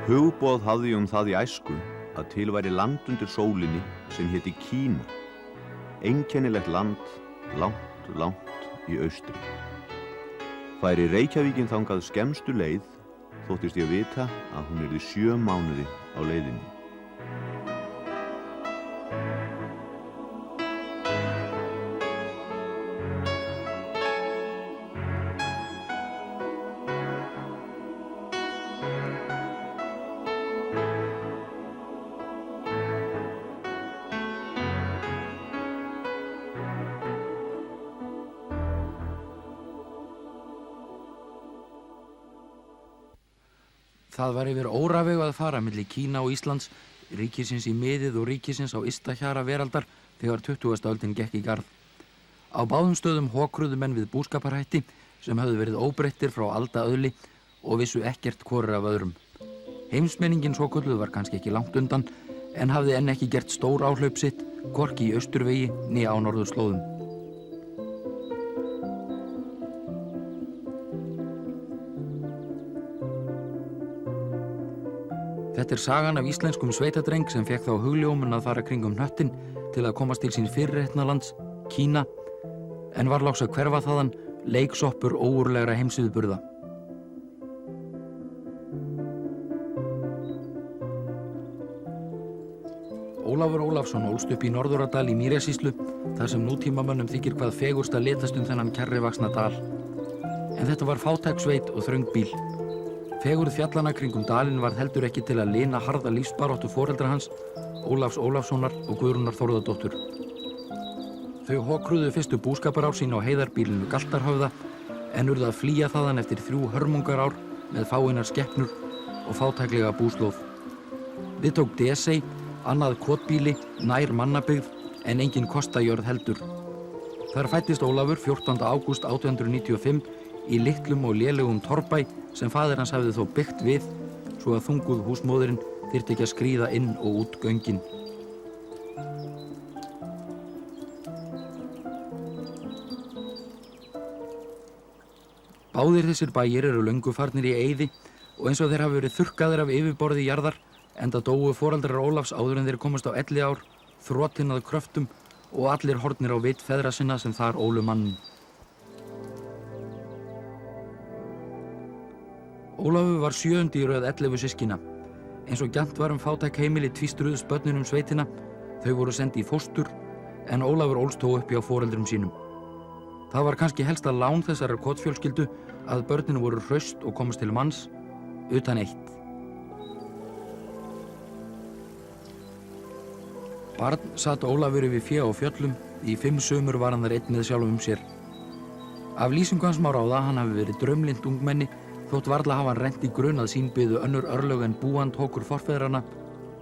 Hugboð hafði ég það í æsku að til væri land undir sólinni sem héti Kína. Einkennilegt land, langt, langt í austri. Færi Reykjavíkin þangað skemmstu leið, þóttist ég vita að hún yrði 7 mánuði á leiðinni. Það var yfir óravegu að fara milli Kína og Íslands, ríkisins í miðið og ríkisins á ysta hjara veraldar þegar 20. öldin gekk í garð. Á báðum stöðum hokruðu menn við búskaparhætti sem höfðu verið óbreyttir frá aldaöðli og vissu ekkert hvorir af öðrum. Heimsmenningin svokölluð var kannski ekki langt undan en hafði enn ekki gert stór áhlaup sitt, hvorki í austurvegi né á norðurslóðum. Þetta er sagan af íslenskum sveitadreng sem fékk þá hugljómun að fara kringum hnöttinn til að komast til síns fyrirheitnalands, Kína, en var loks að hverfa þaðan leiksoppur ógurlegra heimsviðburða. Ólafur Ólafsson ólst upp í Norðuradal í Mýrasýslu, þar sem nútímamönnum þykir hvað fegurst að litast þennan kjarrivaxna dal. En þetta var fátæk sveit og þröng bíl. Fegurð fjallanna kringum dalinn varð heldur ekki til að lina harða lífsbaráttu foreldra hans, Ólafs Ólafssonar og Guðrúnar Þórðardóttur. Þau hokruðu fyrstu búskaparár sín á heiðarbílinu Galtarhöfða en urðu að flýja þaðan eftir 3 hörmungarár með fáeinar skepnur og fátæklega búslóð. Við tók Desey, annað kotbíli, nær mannabyggð en engin kostajörð heldur. Þar fæddist Ólafur 14. ágúst 1895 í litlum og lélegum torfbæ sem faðir hans hafði þó byggt við svo að þunguð húsmóðirinn þyrfti ekki að skríða inn og út göngin. Báðir þessir bæir eru löngu farnir í eyði og eins og þeir hafa verið þurrkaðir af yfirborði jarðar enda dóu foreldrar Ólafs áður en þeir komast á 11 ár, þrotinn að kröftum og allir horfnir á vit feðra sinna sem þar ólu manninn. Ólafur var 7. í röð 11 systkina. Eins og gjarnt var fátæk heimili tvístruðust börnin sveitina, þau voru send í fóstur, en Ólafur ólst þó upp hjá foreldrum sínum. Það var kannski helsta lán þessarar kotfjölskyldu að börnin voru hraust og komast til manns, utan eitt. Barn sat Ólafur yfir fé á fjöllum, í 5 sumur var hann þar einn með sjálfum sér. Af lýsingu hans má ráða hann hafi verið draumlynt ungmenni, þótt varla hafa hann rennt í grun að sín byðu önnur örlög en búand hókur forfeðranna,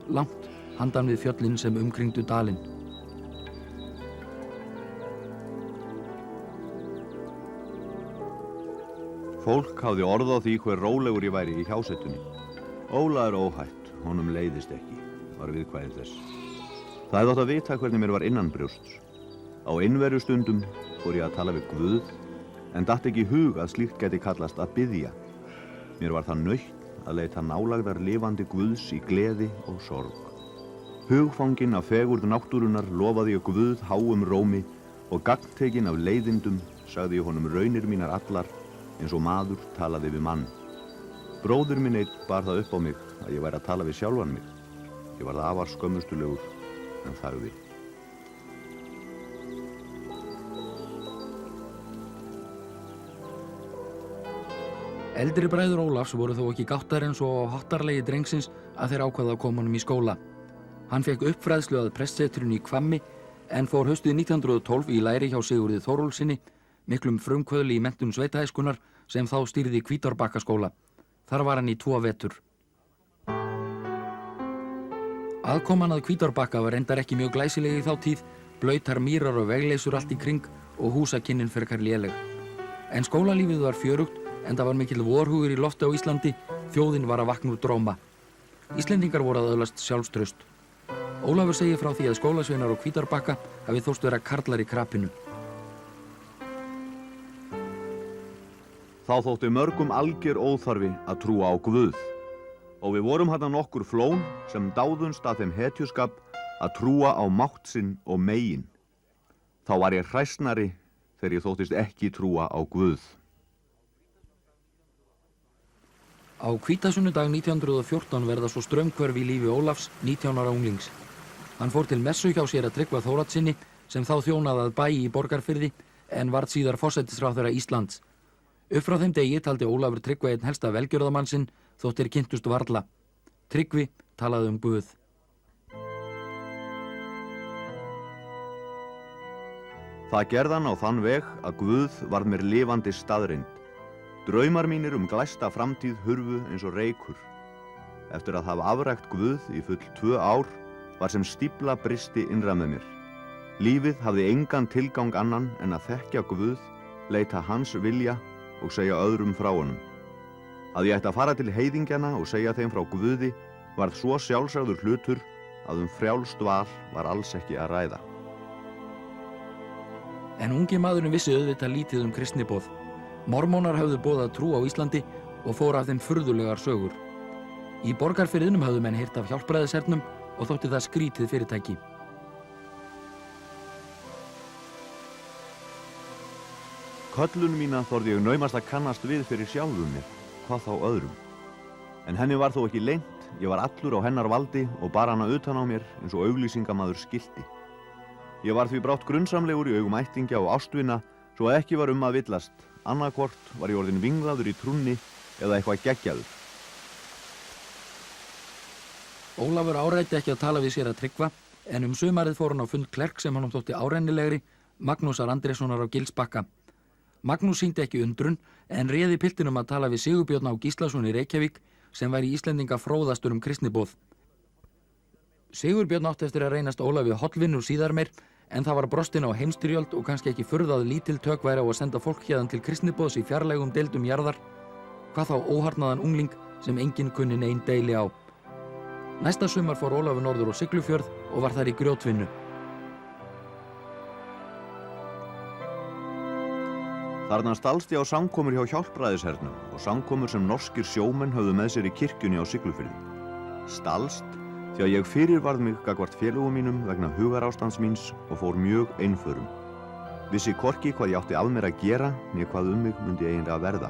langt handan við fjöllin sem umkringdu dalinn. Fólk hafði orð á því hver rólegur ég væri í hjásetunni. Óla er óhætt, honum leiðist ekki, var viðkvæðið þess. Það hefði átt að vita hvernig mér var innanbrjósts. Á einveru stundum fór ég að tala við Guð, en datt ekki í hug að slíkt gæti kallast að biðja. Mér var það nautt að leita nálagðar lifandi Guðs í gleði og sorg. Hugfanginn af fegurð náttúrunnar lofaði ég Guð háum rómi og gagntekinn af leiðindum sagði ég honum raunir mínar allar eins og maður talaði við mann. Bróðir minn einn bar það upp á mig að ég væri að tala við sjálfan mig. Ég var afar skömmustulegur en þagði. Eldri bræður Ólafs voru þó ekki gáttari en svo á háttarlegi drengsins að þeir ákvaða að koma honum í skóla. Hann fekk uppfræðslu að prestssetrinu í Hvammi en fór haustið 1912 í læri hjá Sigurði Þórólfssyni, miklum frumkvöðli í menntun sveitahæskunnar sem þá stýrði Hvítárbakkaskóla. Þar var hann í 2 vetur. Aðkoman að Hvítárbakka var reyndar ekki mjög glæsileg í þá tíð, blautar mýrar og vegleysur allt í kring og húsakynnin frekar léleg. En skólalífið var fjörugt enda var mikill vorhugur í lofti á Íslandi, þjóðin var að vakna úr dróma. Íslendingar voru að öðlast sjálfstraust. Ólafur segir frá því að skólasveinar á Hvítárbakka hafi þóst vera karlar í krapinu. Þá þótti mörgum alger óþarfi að trúa á Guð. Og við vorum þarna nokkur flón sem dáðumst að þeim hetjuskap að trúa á mátt sinn og megin. Þá var ég hræsnari þegar ég þóttist ekki trúa á Guð. Á hvítasunnudag 1914 verða svo straumhvörf í lífi Ólafs, 19 ára unglings. Hann fór til messu hjá sér að Tryggva Þóroddssyni sem þá þjónaði að bæ í Borgarfirði en varð síðar forsætisráðherra Íslands. Upp frá þeim degi taldi Ólafur Tryggva einn helsta velgjörðamann sinn þótt þeir kynntust varla. Tryggvi talaði um Guð. Það gerðan á þann veg að Guð varð mér lifandi staðreynd. Draumar mínir glæsta framtíð hurfu eins og reykur. Eftir að hafa afrækt Guð í full 2 ár var sem stífla bristi innra með mér. Lífið hafði engan tilgang annan en að þekkja Guð, leita hans vilja og segja öðrum frá honum. Að ég ætti að fara til heiðingjana og segja þeim frá Guði varð svo sjálfsagður hlutur að frjálst val var alls ekki að ræða. En ungi maðurinn vissi auðvitað lítið kristniboð. Mormónar höfðu boðað trú á Íslandi og fóru af þeim furðulegar sögur. Í Borgarfirðinum höfðu menn heyrt af hjálpræðishernum og þótti það skrítið fyrirtæki. Köllun mína þorði ég naumast að kannast við fyrir sjálfum mér, hvað þá öðrum. En henni var þó ekki leynt, ég var allur á hennar valdi og bar hana utan á mér eins og auglýsingamaður skilti. Ég var því brátt grunnsamlegur í augum ættingja og ástvina svo að ekki var að villast. Annarkvort var ég orðinn vinglaður í trúnni eða eitthvað geggjaður. Ólafur áræddi ekki að tala við sér að Tryggva en sumarið fór hann á fund klerk sem honum þótti árennilegri, Magnúsar Andréssonar á Gilsbakka. Magnús sýndi ekki undrun en réði piltinum að tala við Sigurbjörn á Gíslason í Reykjavík sem væri Íslendinga fróðastur kristniboð. Sigurbjörn átti eftir að reynast Ólafi hollvinnur síðar meir en það var brostin á heimstyrjöld og kannski ekki furðað lítil tök væri á að senda fólk héðan til kristniboðs í fjarlægum deildum jarðar, hvað þá óharnaðan ungling sem enginn kunni nein deili á. Næsta sumar fór Ólafur norður á Siglufjörð og var þar í grjótvinnu. Þarna stalst ég á samkomur hjá hjálpræðishernum og samkomur sem norskir sjómenn höfðu með sér í kirkjunni á Siglufirði. Stalst því að ég fyrirvarð mig gagnvart félögum mínum vegna hugarástands míns og fór mjög einförum. Vissi hvorki hvað ég átti af mér að gera né hvað mig myndi eiginlega verða.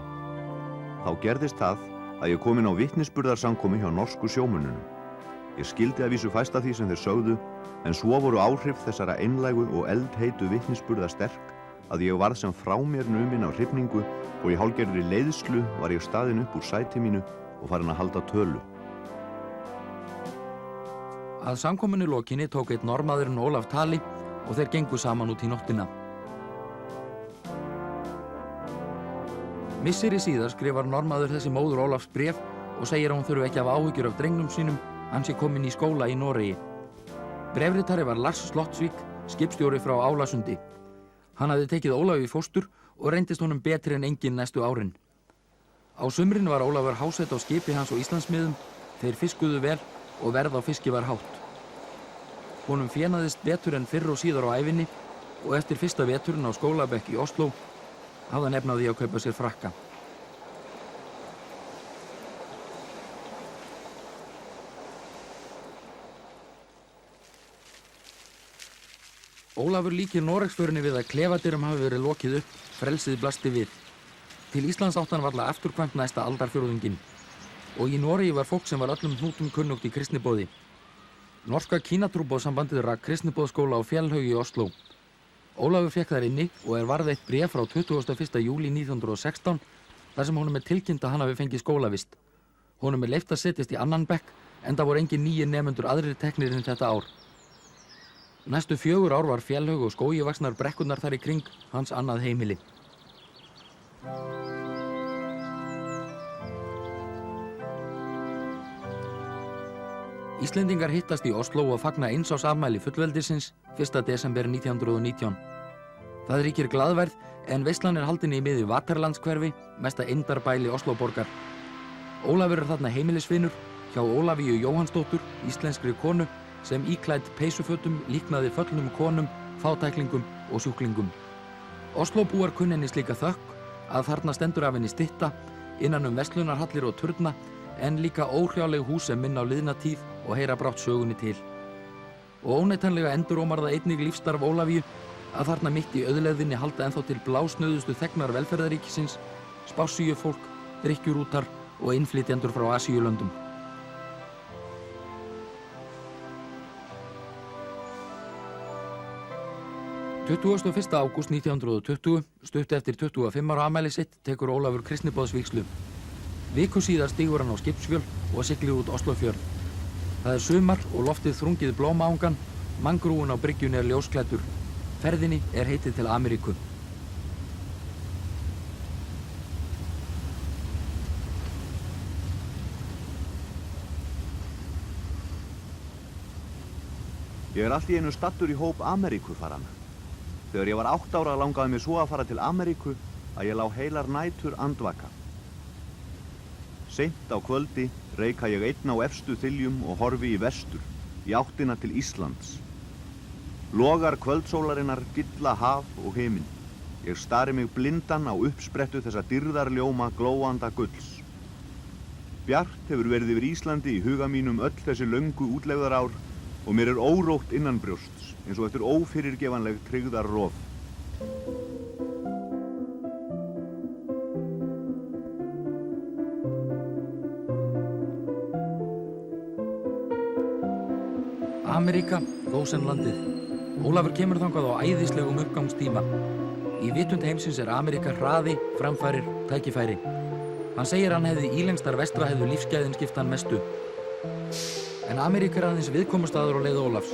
Þá gerðist það að ég kom inn á vitnisburðarsamkomu hjá norsku sjómönnunum. Ég skildi að vísu fæst af því sem þeir sögðu en svo voru áhrif þessara einlægu og eldheitu vitnisburða sterk að ég varð sem frá mér numinn á hrifningu og í hálfgerðri leiðslu var ég staðinn upp úr sæti mínu og farinn að halda tölu. Að samkomunni lokinni tók einn normaðurinn Ólaf tali og þeir gengu saman út í nóttina. Misseri síðar skrifar normaður þessi móður Ólafs bréf og segir að hún þurfi ekki að hafa áhyggjur af drengnum sínum, hann sé kominn í skóla í Noregi. Bréfritari var Lars Slottsvík, skipstjóri frá Álasundi. Hann hafði tekið Ólaf í fóstur og reyndist honum betri en enginn næstu árin. Á sumrin var Ólafur hásett á skipi hans á Íslandsmiðum, þeir fiskuðu vel og verð á fiski var hátt. Honum fénaðist betur en fyrr og síðar á ævinni og eftir fyrsta veturinn á skólabekk í Osló hafði hann efni á því að kaupa sér frakka. Ólafur líkir Noregsförinni við að klefadyrum hafi verið lokið upp, frelsið blasti við. Til Íslands átti hann varla afturkvæmt næsta aldarfjórðunginn. Og í Noregi var fólk sem var öllum hnútum kunnugt í kristniboði. Norska Kínatrúboðsambandið rak kristniboðsskóla á Fjellhaug í Osló. Ólafur fékk þar inni og varðveitt bréf frá 21. júlí 1916 þar sem honum tilkynnt að hann hafi fengið skólavist. Honum leyft að setjast í annan bekk enda voru engin nýir nemendur aðrir teknir en þetta ár. Næstu 4 ár var Fjellhaug og skógivaxnar brekkurnar þar í kring hans annað heimili. Íslendingar hittast í Osló og fagna einsásafmæli fullveldisins 1. desember 1919. Það ríkir glaðværð en veislan haldin í miðju Vaterlandskverfi, mesta eymdarbæli Oslóborgar. Ólafur þarna heimilisvinur hjá Ólafíu Jóhannsdóttur, íslenskri konu, sem íklædd peysufötum líknaði föllnum konum, fátæklingum og sjúklingum. Oslóbúar kunni henni slíka þökk að þarna stendur af henni stytta innan verslunarhallir og turna en líka óhrjáleg hús sem minna á liðna tíð og heyra brátt sögunni til. Og óneitanlega endurómar það einnig lífsstarf Ólafíu að þarna mitt í auðlegðinni halda ennþá til blásnauðustu þegnar velferðaríkisins, spássíufólk, drykkjurútar og innflytjendur frá Asíulöndum. Tuttugasta og 1. ágúst 1920, stuttu eftir 25 ára afmæli sitt, tekur Ólafur kristniboðsvígslu. Viku síðar stígur hann á skipsfjöl og siglir út Oslofjörð. Það er sumar og loftið þrungið blómaangan, mangrúin á bryggjunni er ljósklæddur. Ferðinni er heitið til Ameríku. Ég er allt í einu staddur í hóp Ameríkufarana. Þegar ég var 8 ára langaði mig svo að fara til Ameríku að ég lá heilar nætur andvaka. Seint á kvöldi reika ég einn á efstu þiljum og horfi í vestur, í áttina til Íslands. Logar kvöldsólarinnar gylla haf og himinn. Ég stari mig blindan á uppsprettu þessa dýrðarljóma glóanda gulls. Bjart hefur verið yfir Íslandi í huga mínum öll þessi löngu útlegðarár og mér er órótt innan brjósts, eins og eftir ófyrirgefanleg tryggðarrof. Ameríka, gósenlandið. Ólafur kemur þangað á æðislegum uppgangstíma. Í vitund heimsins er Ameríka hraði, framfærir, tækifæri. Hann segir hann hefði ílengstar vestra hefðu lífsgæðin skipt hann mestu. En Ameríka er aðeins viðkomustaður á leið Ólafs.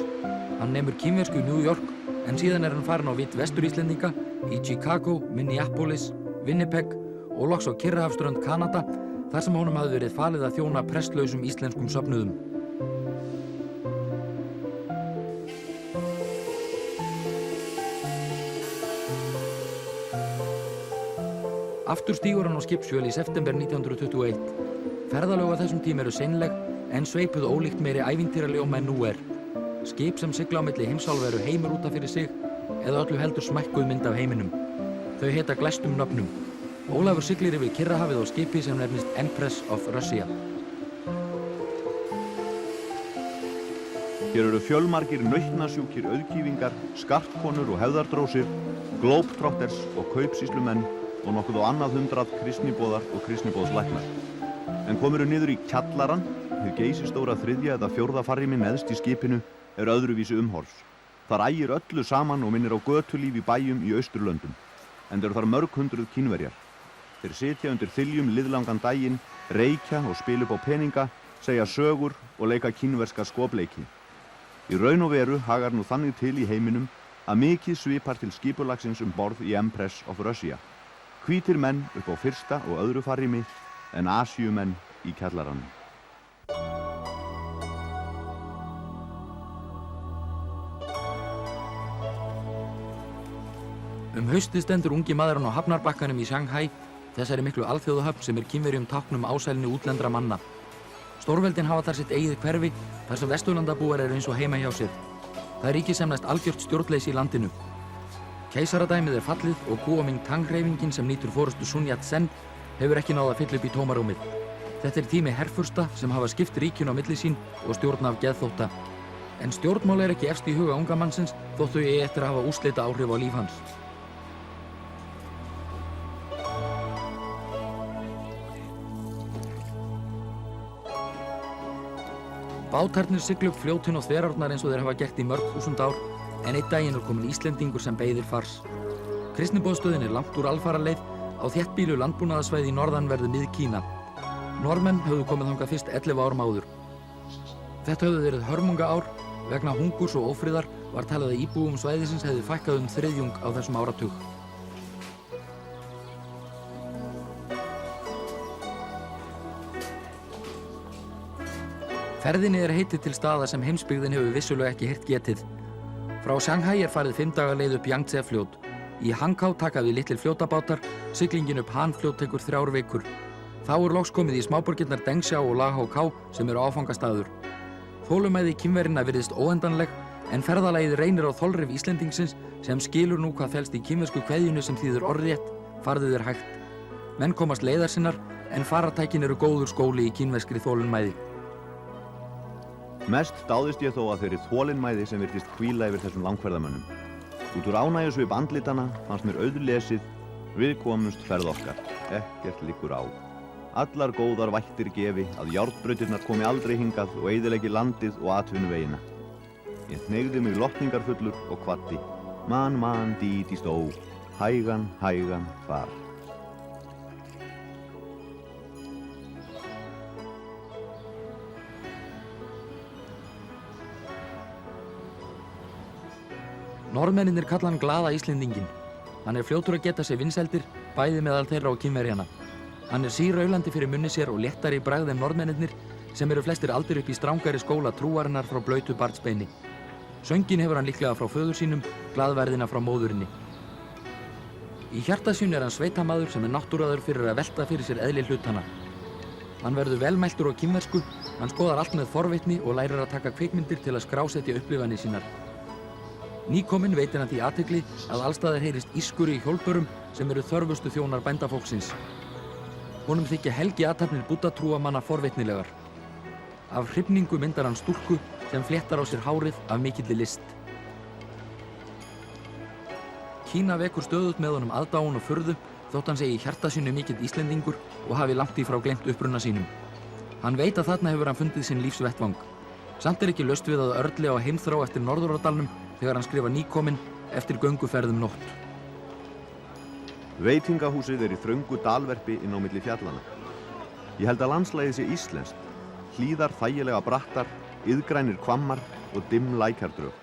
Hann nemur kínversku í New York, en síðan er hann farin á vitt Vestur-Íslendinga í Chicago, Minneapolis, Winnipeg og loks á Kyrrahafsströnd Kanada, þar sem honum hafði verið falið að þjóna prestlausum íslenskum söfnuðum. Aftur stígur hann á skipsfjöl í september 1921. Ferðalög á þessum tíma eru seinleg, en sveipuð ólíkt meiri ævintýraljóma en nú er. Skip sem sigla á milli heimsálfa eru heimur út af fyrir sig, eða öllu heldur smækkuð mynd af heiminum. Þau heita glæstum nöfnum. Ólafur siglir yfir Kyrrahafið á skipi sem nefnist Empress of Russia. Hér eru fjölmargir nautnasjúkir auðkýfingar, skartkonur og hefðardrósir, globetrotters og kaupsýslumenn og nokkuð á annað 100 kristniboðar og kristniboðslæknar. En komiru niður í kjallarann, hið geysistóra 3. eða 4. farrými neðst í skipinu, er öðruvísi umhorfs. Þar ægir öllu saman og minnir á götulíf í bæjum í Austurlöndum. En eru þar mörg hundruð Kínverjar. Þeir sitja undir þiljum liðlangan daginn, reykja og spila upp á peninga, segja sögur og leika kínverska skopleiki. Í raun og veru hagar nú þannig til í heiminum að mikið svipar til skipulagsins borð í Empress of Russia. Hvítir menn upp á 1. og öðru farrými en Asíumenn í kjallaranum. Haustið stendur ungi maðurinn á hafnarbakkanum í Shanghai, þessari miklu alþjóðahöfn sem er Kínverjum táknum ásælni útlendra manna. Stórveldin hafa þar sitt eigið hverfi, þar sem Vesturlandabúar eru eins og heima hjá sér. Það ríkir sem næst algjört stjórnleysi í landinu. Keisaradæmið er fallið og Kuomintang-hreyfingin sem nýtur forystu Sun Yat-sen hefur ekki náð að fylla upp í tómarúmið. Þetta er tími herfursta sem hafa skipt ríkinu á milli sín og stjórna af geðþótta. En stjórnmál er ekki efst í huga unga mannsins þótt þau eigi eftir að hafa úrslita áhrif á líf hans. Bátarnir sigla upp fljótin og þverárnar eins og þeir hafa gert í mörg þúsund ár, en einn daginn er komin Íslendingur sem beið fars. Kristniboðsstöðin er langt úr alfaraleið á þéttbýlu landbúnaðarsvæði í norðanverðu Mið-Kína. Norðmenn höfðu komið þangað fyrst 11 árum áður. Þetta höfðu verið hörmungaár, vegna hungurs og ófriðar var talið að íbúum svæðisins hefði fækkað þriðjung á þessum áratug. Ferðinni er heitið til staða sem heimsbyggðin hefur vissulega ekki heyrt getið. Frá Shanghai er farið 5 daga leið upp Yangtze-fljót. Í Hankou taka við litlir fljótabátar, siglingin upp Han-fljót tekur 3 vikur. Þá er loks komið í smáborgirnar Dengxiao og Lahaokao sem eru áfangastaður. Þolinmæði Kínverjana virðist óendanleg, en ferðalagið reynir á þolrif Íslendingsins sem skilur nú hvað felst í kínversku kveðjunni sem þýðir orðrétt, farðu þér hægt. Menn komast leiðar sinnar, en farartækin eru góður skóli í kínverskri þolinmæði. Mest dáðist ég þó að þeirri þolinmæði sem virtist hvíla yfir þessum langferðamönnum. Út úr ánægjusvip andlitana fannst mér auðlesið: við komumst ferð okkar, ekkert liggur á. Allar góðar vættir gefi að járnbrautirnar komi aldrei hingað og eyðileggi landið og atvinnuvegina. Ég hneigði mig lotningarfullur og kvaddi: man, dít í stó, hægan, far. Norðmennirnir kalla hann glaða Íslendinginn. Hann er fljótur að geta sér vinsældir, bæði meðal þeirra og Kínverjana. Hann er síraulandi fyrir munni sér og léttari í bragð en Norðmennirnir, sem eru flestir aldir upp í strangari skóla trúarinnar frá blautu barnsbeini. Sönginn hefur hann líklega frá föður sínum, glaðverðina frá móðurinni. Í hjarta sínu er hann sveitamaður sem er náttúraður fyrir að velta fyrir sér eðli hlutana. Hann verður velmæltur á kínversku, hann skoðar allt með forvitni og lærir að taka kvikmyndir til að skrásetja upplifanir sínar. Nýkominn veitir hann því athygli að allstaðar heyrist ískur í hjólbörum sem eru þörfustu þjónar bændafólksins. Honum þykja helgi athafnir búddatrúamanna forvitnilegar. Af hrifningu myndar hann stúlku sem fléttar á sér hárið af mikilli list. Kína vekur stöðugt með honum aðdáun og furðu þótt hann sé í hjarta sínu mikill Íslendingur og hafi langt í frá gleymt uppruna sínum. Hann veit að þarna hefur hann fundið sinn lífsvettvang. Samt er ekki laust við að örli á heimþrá eftir Norðurárdalnum þegar hann skrifa nýkominn eftir gönguferð nótt. Veitingahúsið er í þröngu dalverpi inn á milli fjallana. Ég held að landslagið sé íslenskt. Hlíðar þægilega brattar, iðgrænir hvammar og dimm lækjardrög.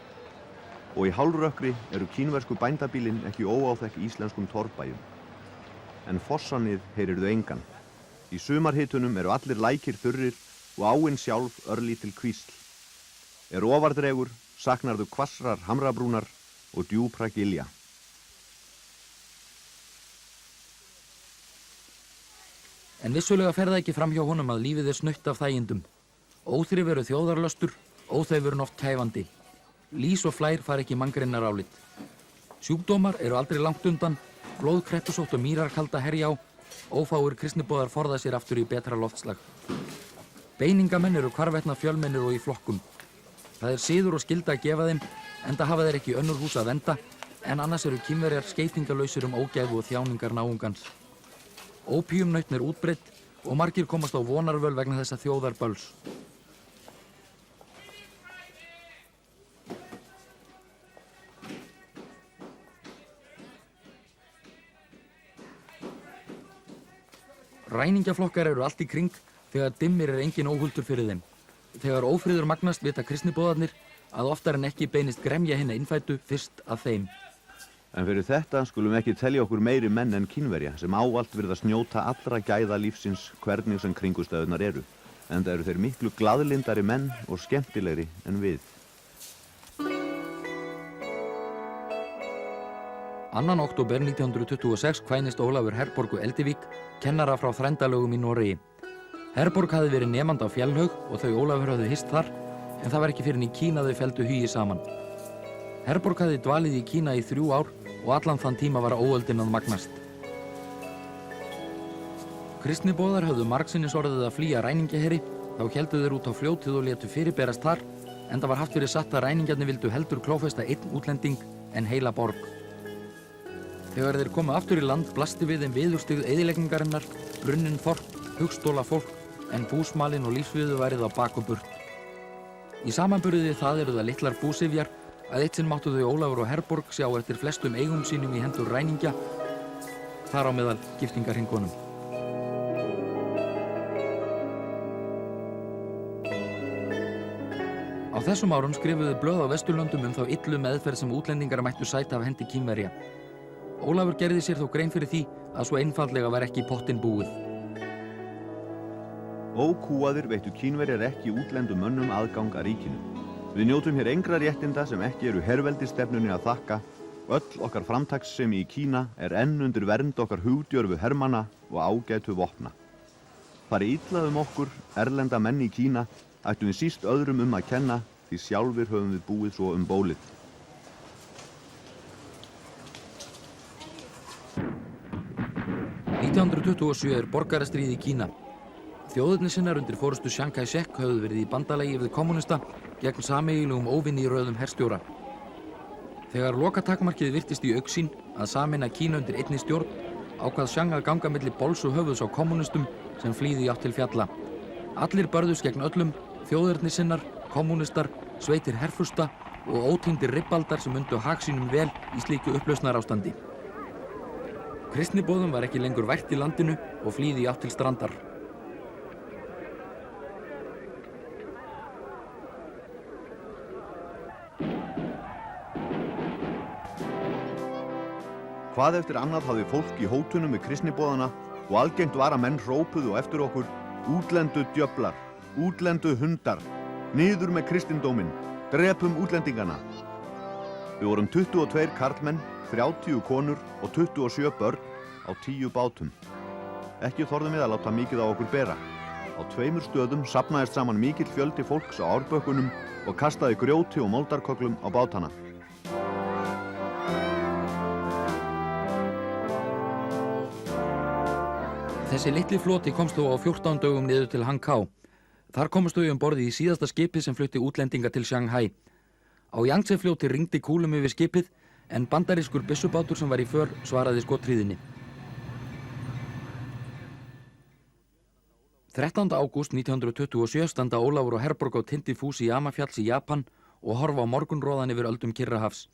Og í hálfrökkri eru kínversku bændabílin ekki óáþekk íslenskum torfbæjum. En fossanið heyrirðu engan. Í sumarhitunum eru allir lækir þurrir og áin sjálf örlítil kvísl. Er ofardregur saknarðu hvassrar hamrabrúnar og djúpra gilja. En vissulega fer það ekki fram hjá honum að lífið er snautt af þægindum. Óþrif eru þjóðarlöstur, óþefurinn oft kæfandi. Lýs og flær fara ekki manngreinar álit. Sjúkdómar eru aldrei langt undan, blóðkreppusótt og mýrarkalda herja á, ófáir kristniboðar forða sér aftur í betra loftslag. Beiningamenn eru hvarvetna fjölmennir og í flokkum. Það er siður og skylda að gefa þeim, enda hafa þeir ekki önnur hús að venda, en annars eru Kínverjar skeytingalausir ógæfu og þjáningar náungans. Ópíumnautn er útbreidd og margir komast á vonarvöl vegna þessa þjóðarböls. Ræningjaflokkar eru allt í kring þegar dimmir er engin óhultur fyrir þeim. Þegar ófriður magnast vita kristniboðarnir að oftar en ekki beinist gremja hinna innfæddu fyrst að þeim. En fyrir þetta skulum ekki telja okkur meiri menn en Kínverja sem ávallt virðast njóta allra gæða lífsins hvernig sem kringumstæðurnar eru. Enda eru þeir miklu glaðlyndari menn og skemmtilegri en við. 2. október 1926 kvænist Ólafur Herborgu Eldivík, kennara frá Þrændalögum í Noregi. Herborg hafði verið nemandi á Fjallhaug og þau Ólafur höfðu hist þar, en það var ekki fyrr en í Kína þau felldu hugi saman. Herborg hafði dvalið í Kína í 3 ár og allan þann tíma var óöldin að magnast. Kristniboðar höfðu margsinnis orðið að flýja ræningjaherri, þá héldu þeir út á fljótið og létu fyrirberast þar, enda var haft verið satt að ræningjarnir vildu heldur klófesta einn útlending en heila borg. Þegar þeir komu aftur í land blasti við þeim viðurstyggð eyðileggingarinnar, brunnin þorp, hugstóla fólk, en búsmalinn og lífsviðurværið á bak og burt. Í samanburði það eru það litlar búsifjar að eitt sinn máttu þau Ólafur og Herborg sjá eftir flestum eigum sínum í hendur ræningja, þar á meðal giftingarhringunum. Á þessum árum skrifuðu blöð á Vesturlöndum þá illu meðferð sem útlendingar mættu sæta af hendi Kínverja. Ólafur gerði sér þó grein fyrir því að svo einfaldlega var ekki pottinn búið. Ókúaðir veittu Kínverjar ekki útlendum mönnum aðgang að ríkinu. Við njótum hér engra réttinda sem ekki eru herveldisstefnunni að þakka. Öll okkar framtakssemi í Kína er enn undir vernd okkar hugdjörfu hermanna og ágætu vopna. Fari illa okkur, erlenda menn í Kína, ættum við síst öðrum að kenna, því sjálfir höfum við búið svo bólið. 1927 borgarastríð í Kína. Þjóðernissinnar undir forystu Chiang Kai-shek höfðu verið í bandalagi við kommúnista gegn sameiginlegum óvinni í röðum herstjóra. Þegar lokatakmarkið virtist í augsýn að sameina Kína undir einni stjórn, ákvað Chiang að ganga milli bols og höfuðs á kommúnistum sem flýðu í átt til fjalla. Allir börðust gegn öllum, þjóðernissinnar, kommúnistar, sveitir herfursta og ótengdir ribbaldar sem undu hag sínum vel í slíku upplausnarástandi. Kristniboðum var ekki lengur vært í landinu og flýðu í átt til strandar. Hvað eftir annað hafði fólk í hótunum við kristniboðana og algengt var að menn hrópuðu á eftir okkur: útlendu djöflar, útlendu hundar, niður með kristindóminn, drepum útlendingana. Við vorum 22 karlmenn, 30 konur og 27 börn á 10 bátum. Ekki þorðum við að láta mikið á okkur bera. Á 2 stöðum safnaðist saman mikill fjöldi fólks á árbökkunum og kastaði grjóti og moldarköglum á bátana. Þessi litli floti komst þó á 14 dögum niður til Hankou. Þar komust þau borði í síðasta skipið sem flutti útlendinga til Shanghai. Á Yangtze-fljóti ringdi kúlum yfir skipið en bandarískur byssubátur sem var í för svaraði skothríðinni. 13. ágúst 1927 standa Ólafur og Herborg á tindi Fusiyama-fjalls í Japan og horfa á morgunroðan yfir öldum Kyrrahafs.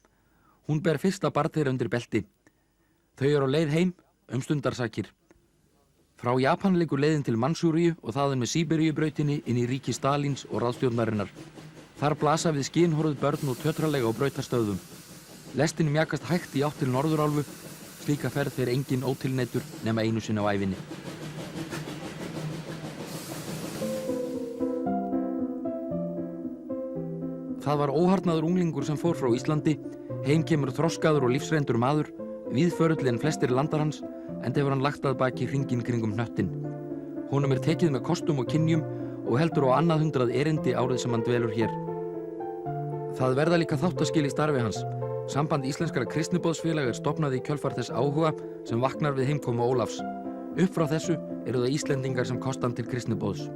Hún ber fyrsta barn þeirra undir belti. Þau eru á leið heim stundarsakir. Frá Japan liggur leiðin til Mansjúríu og þaðan með Síberíubrautinni inn í ríki Stalíns og ráðstjórnarinnar. Þar blasa við skinhorfð börn og tötralega á brautarstöðvum. Lestin mjakast hægt í átt til Norðurálfu. Slíka ferð fer enginn ótilneyddur nema einu sinni á ævinni. Það var óharðnaður unglingur sem fór frá Íslandi. Heim kemur þroskaður og lífsreyndur maður, víðförull en flestir landar hans, enda hefur hann lagt að baki hringinn kringum hnöttinn. Honum tekið með kostum og kynjum og heldur á annað 100 erindi árið sem hann dvelur hér. Það verða líka þáttaskil í starfi hans. Samband íslenskra kristniboðsfélaga stofnað í kjölfar þess áhuga sem vaknar við heimkomu Ólafs. Upp frá þessu eru það Íslendingar sem kosta hann til kristniboðs.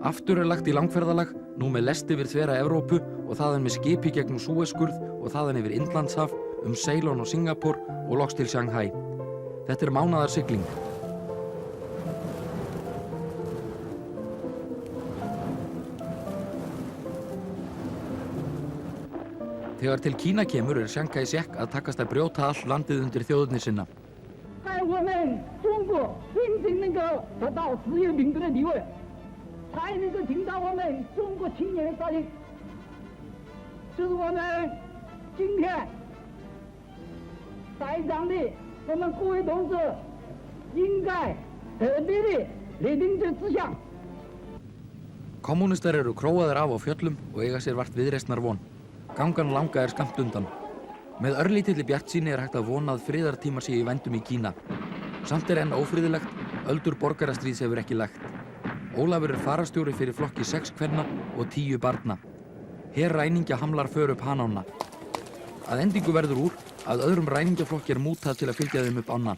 Aftur lagt í langferðalag, nú með lest yfir þvera Evrópu og þaðan með skipi gegnum Súesskurð og þaðan yfir Indlandshaf, Ceylon og Singapore og loks til Shanghai. Þetta mánaðarsigling. Þegar til Kína kemur Chiang Kai-shek að takast að brjóta allt landið undir þjóðerni sinna. Kommúnistar eru króaðir af á fjöllum og eiga sér vart viðreisnar von. Gangan langa skammt undan. Með örlítilli bjartsýni hægt að vona að friðartímar séu í vændum í Kína. Samt enn ófriðilegt, öldur borgarastríðs hefur ekki lagt. Ólafur fararstjóri fyrir flokki 6 kvenna og 10 barna. Her ræningja hamlar för upp hanána. Að endingu verður úr að öðrum ræningjaflokki mútað til að fylgja þeim upp ána.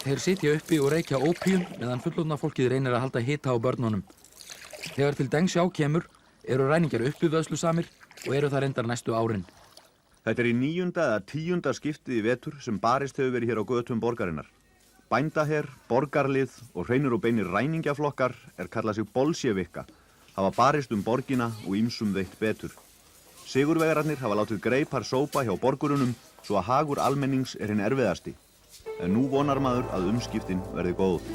Þeir sitja uppi og reykja ópíum meðan fullorðna fólkið reynir að halda hita á börnunum. Þegar til Deng Xiao kemur eru ræningjar uppivöðslusamir og eru það reyndar næstu árin. Þetta í 9. eða 10. skiptið í vetur sem barist hefur verið hér á götum borgarinnar. Bændaher, borgarlið og hreinir og beinir ræningjaflokkar kallað sig bolsjevika, hafa barist borgina og ýmsum veitt betur. Sigurvegararnir hafa látið greipar sópa hjá borgurunum svo að hagur almennings hinn erfiðasti. En nú vonar maður að umskiptin verði góð.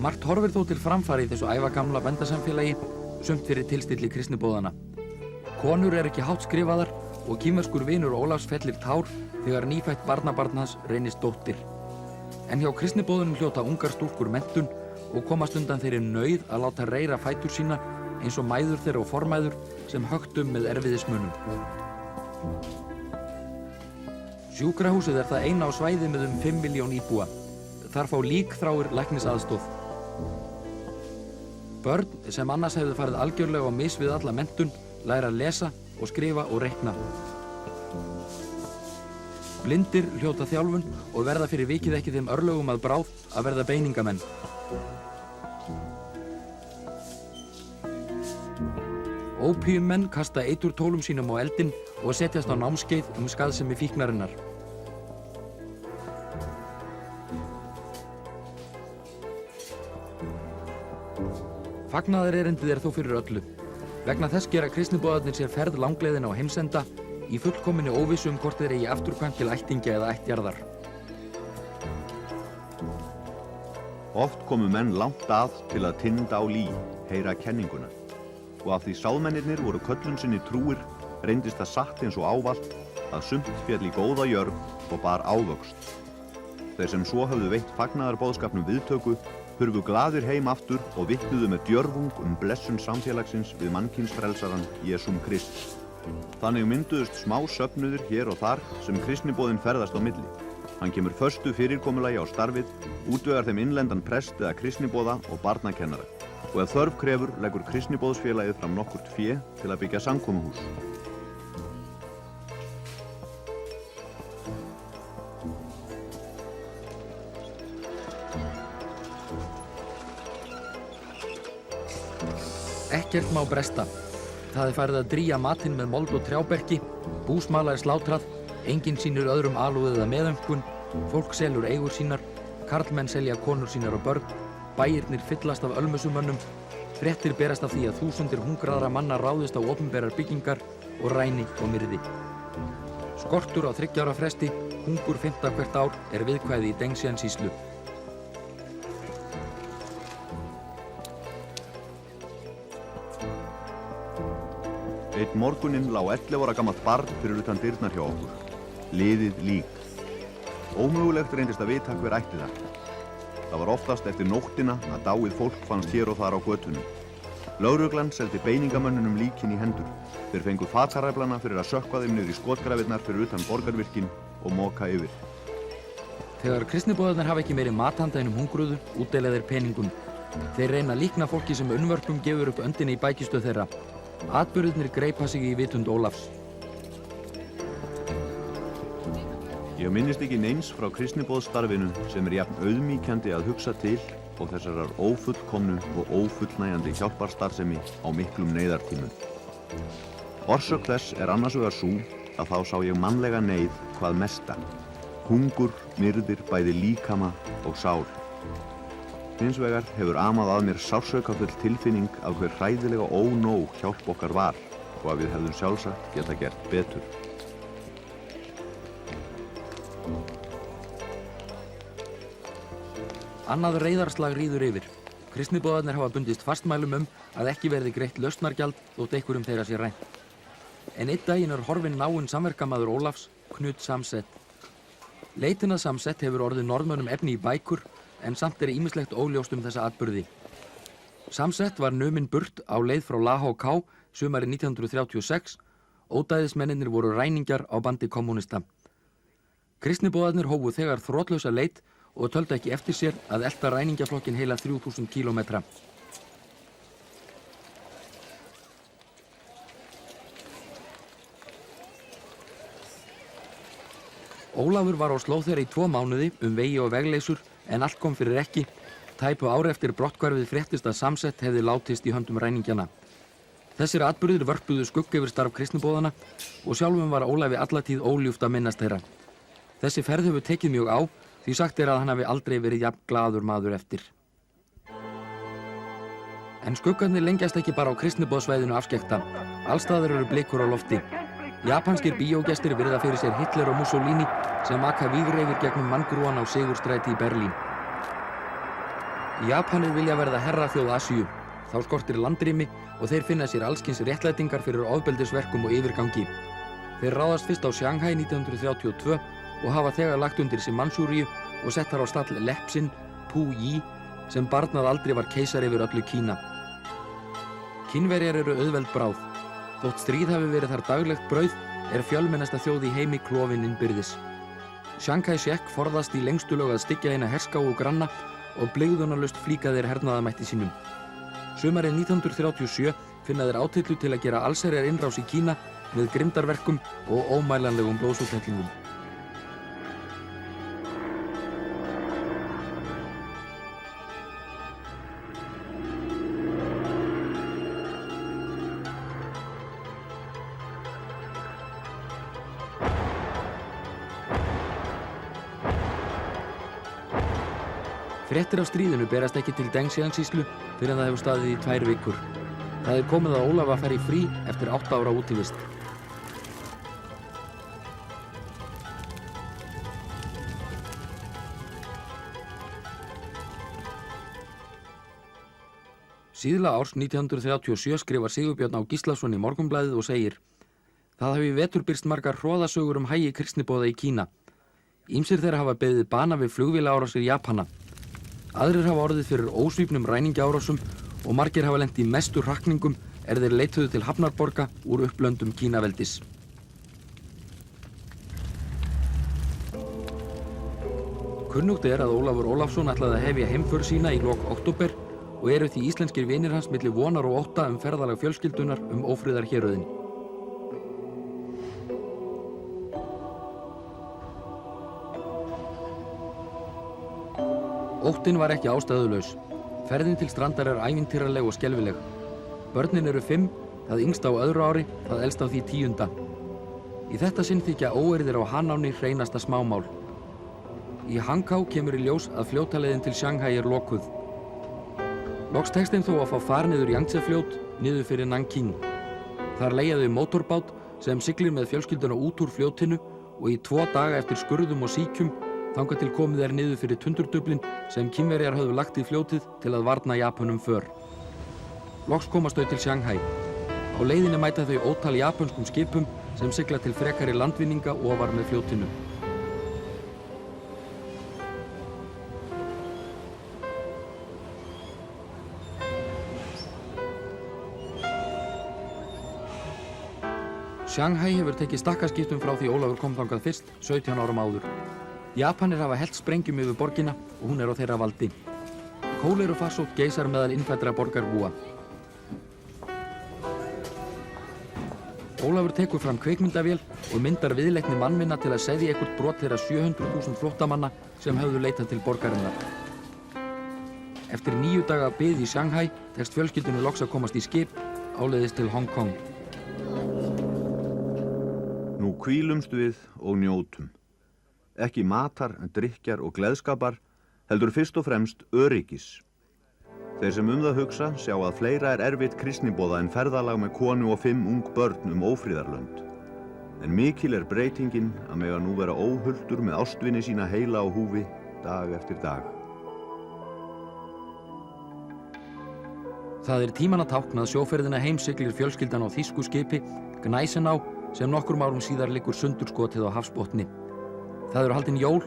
Margt horfir þó til framfara í þessu ævagamla bændasamfélagi, sumt fyrir tilstilli kristniboðana. Konur ekki hátt skrifaðar og kínverskur vinur Ólafs fellir tár þegar nýfætt barnabarn hans reynist dóttir. En hjá kristniboðunum hljóta ungar stúlkur menntun og komast undan þeirri nauð að láta reyra fætur sína eins og mæður þeirra og formæður sem högtum með erfiðismunum. Sjúkrahúsið það eina á svæði með 5 milljón íbúa. Þar fá líkþráir læknisaðstoð. Börn sem annars hefðu farið algjörlega á mis við alla menntun læra að lesa og skrifa og reikna. Blindir hljóta þjálfun og verða fyrir vikið ekki þeim örlögum að bráð að verða beiningamenn. Ópíummenn kasta eiturtólum sínum á eldinn og setjast á námskeið skaðsemi fíknarinnar. Fagnaðarerindið þó fyrir öllu. Vegna þess gera kristniboðarnir sér ferð langleiðina á heimsenda í fullkominni óvissu hvort þeir eigi afturkvæmt til ættingja eða ættjarðar. Oft komu menn langt að til að tynda á lí, heyra kenninguna. Og af því sáðmennirnir voru köllun sinni trúir, reyndist það satt eins og ávallt að sumt féll í góða jörð og bar ávöxt. Þeir sem svo höfðu veitt fagnaðarboðskapnum viðtöku hurfu glaðir heim aftur og vitnuðu með djörfung blessun samfélagsins við mannkynsfrelsaran Jesúm Krist. Þannig mynduðust smá söfnuðir hér og þar sem kristniboðin ferðast á milli. Hann kemur föstu fyrirkomulagi á starfið, útvegar þeim innlendan prest eða kristniboða og barnakennara. Og ef þörf krefur leggur kristniboðsfélagið fram nokkurt fé til að byggja samkomuhús. Ekkert má bresta. Það farið að drýja matinn með mold og trjáberki, búsmala slátrað, enginn sýnir öðrum alúð eða meðaumkun, fólk selur eigur sínar, karlmenn selja konur sínar og börn, bæirnir fyllast af ölmusumönnum, fréttir berast af því að þúsundir hungraðra manna ráðist á opinberar byggingar og ræni og myrði. Skortur á 3 ára fresti, hungur 5. hvert ár viðkvæði í Dengsjans-sýslu. Einn morguninn lá 11 ára gamalt barn fyrir utan dyrnar hjá okkur. Liðið lík. Ómögulegt reyndist að vita hver ætti það. Það var oftast eftir nóttina að dáið fólk fannst hér og þar á götunum. Lögreglan seldi beiningamönnunum líkin í hendur. Þeir fengu fataræflana fyrir að sökkva þeim niður í skotgrafirnar fyrir utan borgarvirkin og moka yfir. Þegar kristniboðarnir hafa ekki meiri mathanda en hungruðu, útdeila þeir peningum. Þeir reyna að líkna fólki sem unnvörpum gefur upp öndinni í bækistöð þeirra. Atburðirnir greipa sig í vitund Ólafs. Ég minnist ekki neins frá kristniboðsstarfinu sem jafn auðmýkjandi að hugsa til og þessarar ófullkomnu og ófullnægjandi hjálparstarfsemi á miklum neyðartímum. Orsök þess annars vegar sú að þá sá ég mannlega neyð hvað mesta. Hungur myrðir bæði líkama og sál. Hins vegar hefur amað að mér sársaukafull tilfinning af hver hræðilega ónóg hjálp okkar var og að við hefðum sjálfsagt geta gert betur. Annað reiðarslag ríður yfir. Kristniboðarnir hafa bundist fastmælum að ekki verði greitt lausnargjald þótt einhverjum þeirra sé rænt. En einn daginn horfinn náinn samverkamaður Ólafs, Knut Samset. Leitin að Samset hefur orðið Norðmönnum efni í bækur en samt ýmislegt óljóst þessa atburði. Samset var numinn burt á leið frá Lahá sumarið 1936. Ódæðismennirnir voru ræningjar á bandi kommúnista. Kristniboðarnir hófu þegar þrotlausa leit og töldu ekki eftir sér að elta ræningjaflokkin heila 3000 kílómetra. Ólafur var á slóð þeirra í 2 mánuði vegi og vegleysur en allt kom fyrir ekki. Tæpu ári eftir brotthvarfið fréttist að Samset hefði látist í höndum ræningjana. Þessir atburðir vörpuðu skugg yfir starf kristniboðana og sjálfum var Ólafi alla tíð óljúft að minnast þeirra. Þessi ferð hefur tekið mjög á því sagt að hann hafi aldrei verið jafn glaður maður eftir. En skuggarnir lengjast ekki bara á kristniboðsvæðinu afskekkta. Allstaðar eru blikur á lofti. Japanskir bíógestir virða fyrir sér Hitler og Mussolini sem aka vígreifir gegnum manngrúan á Sigurstræti í Berlín. Japanir vilja verða herraþjóð Asíu. Þá skortir landrými og þeir finna sér allskyns réttlætingar fyrir ofbeldisverkum og yfirgangi. Þeir ráðast fyrst á Shanghai 1932 og hafa þegar lagt undir sig Mansúríu og sett þar á stall Lepsin, Pu Yi, sem barnað aldrei var keisari yfir öllu Kína. Kínverjar eru auðveld bráð. Þótt stríð hafi verið þar daglegt brauð fjölmennasta þjóð í heimi klofin innbyrðis. Chiang Kai-shek forðast í lengstu lög að styggja eina herská og granna og blygðunarlaust flíka þeir hernaðarmætti sínum. Sumarið 1937 finna þeir átillu til að gera allsherjar innrás í Kína með grimmdarverkum og ómælanlegum blóðsúthellingum. Fréttir af stríðinu berast ekki til Dengxiang-sýslu fyrr en það hefur staðið í 2 vikur. Það komið að Ólaf að fara í frí eftir 8 ára útivist. Síðla árs 1937 skrifar Sigurbjörn Á. Gíslason í Morgunblaðið og segir: Það hafi í vetur birst margar hroðasögur hægi kristniboða í Kína. Ýmsir þeirra hafa beðið bana við flugvélaárásir Japana. Aðrir hafa orðið fyrir ósvífnum ræningjaárásum og margir hafa lent í mestu hrakningum þeir leituðu til hafnarborga úr upplöndum Kínaveldis. Kunnugt að Ólafur Ólafsson ætlaði að hefja heimför sína í lok október og eru því íslenskir vinir hans milli vonar og ótta ferðalag fjölskyldunar ófriðarhéruðin. Óttinn var ekki ástæðulaus. Ferðin til strandar ævintýraleg og skelfileg. Börnin eru 5, það yngsta á öðru ári, það elsta á því 10. Í þetta sinn þykja óeirðir á Hanáni hreinasta smámál. Í Hangzhou kemur í ljós að fljótaleiðin til Shanghai lokuð. Loks tekst þeim þó að fá far niður Yangtze-fljót, niður fyrir Nanking. Þar leigja þau mótorbát sem siglir með fjölskylduna út úr fljótinu og í 2 daga eftir skurðum og síkjum þangað til komið niður fyrir tundurdublin sem Kínverjar höfðu lagt í fljótið til að varna Japönum för. Loks komast þau til Shanghai. Á leiðinni mæta þau ótal japönskum skipum sem sigla til frekari landvinninga ofar með fljótinu. Shanghai hefur tekið stakkaskiptum frá því Ólafur kom þangað fyrst 17 árum áður. Japanir hafa hellt sprengjum yfir borgina og hún á þeirra valdi. Kólerufarsótt geisar meðal innfæddra borgarbúa. Ólafur tekur fram kvikmyndavél og myndar viðleitni mannvinna til að seðja eitthvert brot þeirra 700.000 flóttamanna sem höfðu leitað til borgarinnar. Eftir 9 daga bið í Shanghai tekst fjölskyldunni loks að komast í skip áleiðis til Hong Kong. Nú hvílumst við og njótum. Ekki matar, drykkjar og gleðskapar, heldur fyrst og fremst öryggis. Þeir sem það hugsa sjá að fleira erfitt kristniboða en ferðalag með konu og 5 ung börn ófriðarlönd. En mikil breytingin að mega nú vera óhultur með ástvini sína heila á húfi dag eftir dag. Það tímanna tákn að sjóferðina heim siglir fjölskyldan á þýsku skipi Gneisenau sem nokkrum árum síðar liggur sundurskotið á hafsbotni. Það eru haldin jól,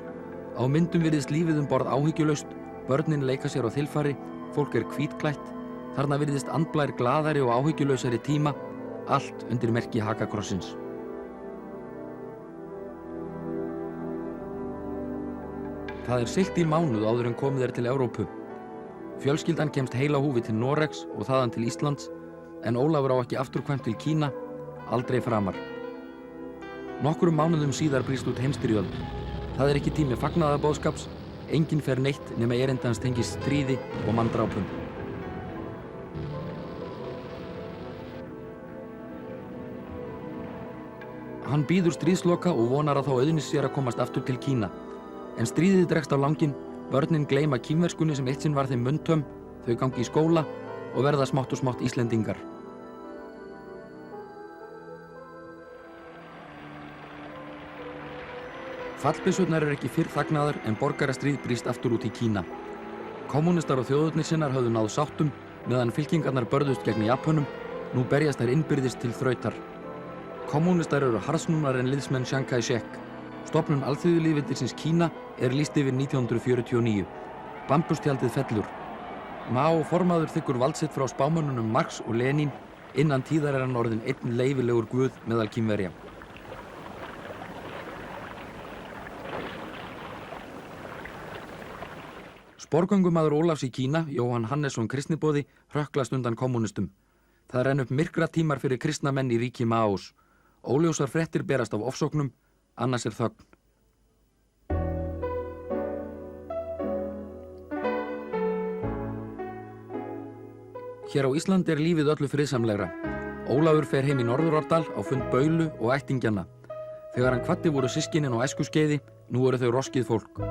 á myndum virðist lífið borð áhyggjulaust, börnin leika sér á þilfari, fólk hvítklætt, þarna virðist andblær glaðari og áhyggjulausari tíma, allt undir merki hakakrossins. Það siglt í mánuð áður en komið til Evrópu. Fjölskyldan kemst heil á húfi til Noregs og þaðan til Íslands, en Ólafur á ekki afturkvæmt til Kína, aldrei framar. Nokkrum mánuðum síðar brýst út heimsstyrjöld. Það ekki tími fagnaðarboðskaps, enginn fer neitt nema erindi hans tengist stríði og manndrápum. Hann bíður stríðsloka og vonar að þá auðnist sér að komast aftur til Kína. En stríðið dregst á langinn, börnin gleyma kínverskunni sem eitt sinn var þeim munntöm, þau gangi í skóla og verða smátt og smátt Íslendingar. Fallbyssurnar ekki fyrr þagnaðar en borgarastríð brýst aftur út í Kína. Kommunistar og þjóðurnissinnar höfðu náð sáttum meðan fylkingarnar börðust gegn Japönum, nú berjast þær innbyrðis til þrautar. Kommunistar eru harðsnúnar en liðsmenn Chiang Kai-shek. Stofnun alþýðulýðveldisins Kína lýst yfir 1949. Bambustjaldið fellur. Mao formaður þiggur vald sitt frá spámönnunum Marx og Lenin, innan tíðar hann orðinn einn leyfilegur guð meðal Kínverja. Sporgöngumaður Ólafs í Kína, Jóhann Hannesson kristniboði, hrökklast undan kommunistum. Það renn upp myrkra tímar fyrir kristna menn í ríki Maós. Óljósar fréttir berast af ofsóknum, annars þögn. Hér á Íslandi lífið öllu friðsamlegra. Ólafur fer heim í Norðurárdal á fund Baulu og ættingjana. Þegar hann kvaddi voru systkinin á æskuskeiði, nú eru þau roskið fólk.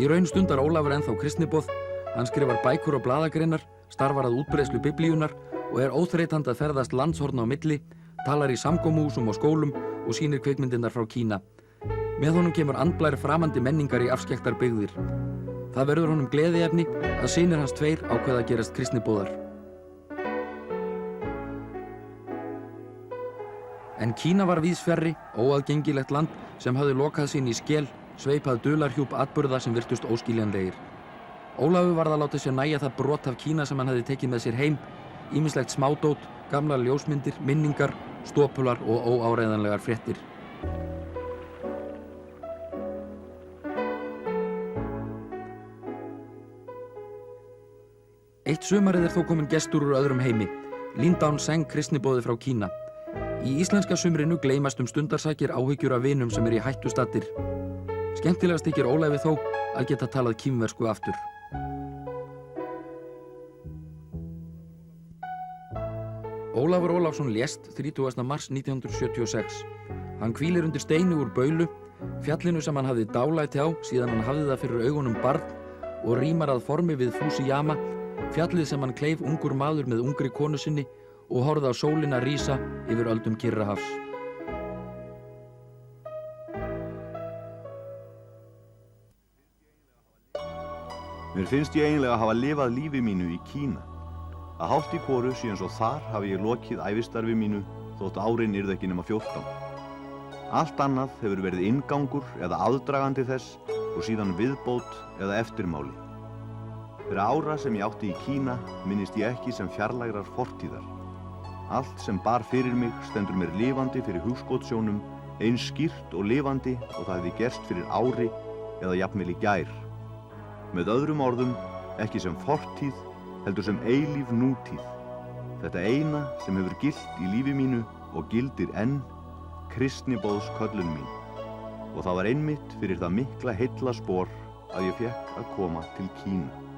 Í raun stundar Ólafur ennþá kristniboð, hann skrifar bækur og blaðagreinar, starfar að útbreiðslu biblíunar og óþreytandi að ferðast landshorna á milli, talar í samkomuhúsum og skólum og sýnir kvikmyndirnar frá Kína. Með honum kemur andblær framandi menningar í afskekktar byggðir. Það verður honum gleðiefni að synir hans tveir ákveða að gerast kristniboðar. En Kína var víðsfjarri, óaðgengilegt land sem hafði lokað sín í skel, sveipað dularhjúp atburða sem virtust óskiljanlegir. Ólafur varð að láta sér nægja það brot af Kína sem hann hafði tekið með sér heim, ýmislegt smádót, gamlar ljósmyndir, minningar, stopular og óáreiðanlegar fréttir. Eitt sumarið þó kominn gestur úr öðrum heimi, Lindán Seng kristniboði frá Kína. Í íslenska sumrinu gleymast stundarsakir áhyggjur af vinum sem í hættustaddir. Skemmtilegast þykir Ólafi þó að geta talað kínversku aftur. Ólafur Ólafsson lést 30. mars 1976. Hann hvílir undir steini úr Baulu, fjallinu sem hann hafði dálæti á síðan hann hafði það fyrir augunum barn og rímar að formi við Fusiyama, fjallið sem hann kleif ungur maður með ungri konu sinni og horfði á sólina rísa yfir öldum Kyrrahafs. Mér finnst ég eiginlega að hafa lifað lífi mínu í Kína. Að hátt í hvoru síðan svo þar hafi ég lokið ævistarfi mínu þótt árin yrðu ekki nema 14. Allt annað hefur verið inngangur eða aðdragandi þess og síðan viðbót eða eftirmáli. Fyrir ára sem ég átti í Kína minnist ég ekki sem fjarlægrar fortíðar. Allt sem bar fyrir mig stendur mér lifandi fyrir hugskotssjónum, eins skýrt og lifandi og það hefði gerst fyrir ári eða jafnvel í gær. Með öðrum orðum, ekki sem fortíð, heldur sem eilíf nútíð. Þetta eina sem hefur gilt í lífi mínu og gildir enn, kristniboðsköllun mín. Og það var einmitt fyrir það mikla heillaspor að ég fékk að koma til Kína.